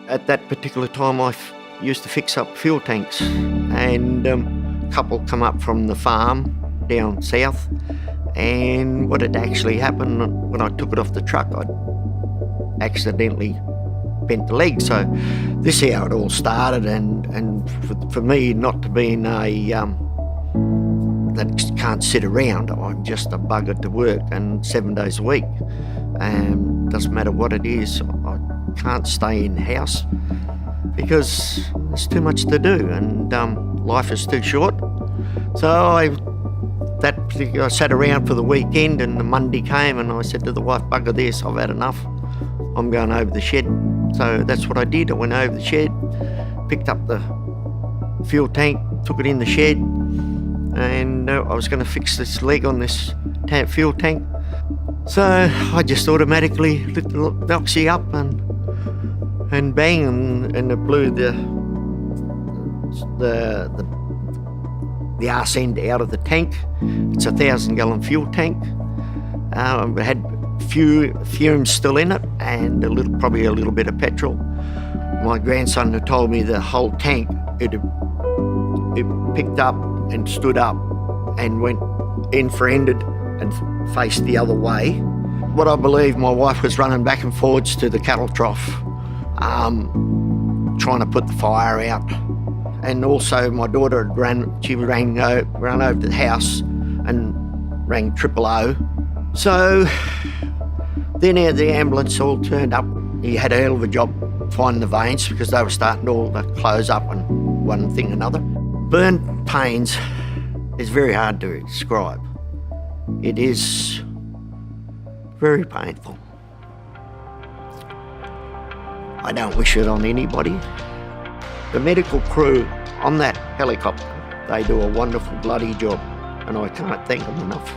At that particular time, I used to fix up fuel tanks, and a couple come up from the farm down south, and what had actually happened when I took it off the truck, I'd accidentally bent the leg. So this is how it all started, and for me not to be in a that can't sit around, I'm just a bugger to work, and 7 days a week, and doesn't matter what it is, I can't stay in house because there's too much to do, and life is too short. So I sat around for the weekend, and the Monday came, and I said to the wife, bugger this, I've had enough, I'm going over the shed. So that's what I did. I went over the shed, picked up the fuel tank, took it in the shed, and I was going to fix this leg on this fuel tank. So I just automatically lit the oxy up, and bang, and it blew the arse end out of the tank. It's a 1,000-gallon fuel tank. It had fumes still in it, and probably a little bit of petrol. My grandson had told me the whole tank, it picked up and stood up and went end-for-ended and faced the other way. What I believe, my wife was running back and forwards to the cattle trough, trying to put the fire out. And also my daughter had ran over to the house and rang 000. So then the ambulance all turned up. He had a hell of a job finding the veins because they were starting all to close up and one thing another. Burn pains is very hard to describe. It is very painful. I don't wish it on anybody. The medical crew on that helicopter, they do a wonderful bloody job, and I can't thank them enough.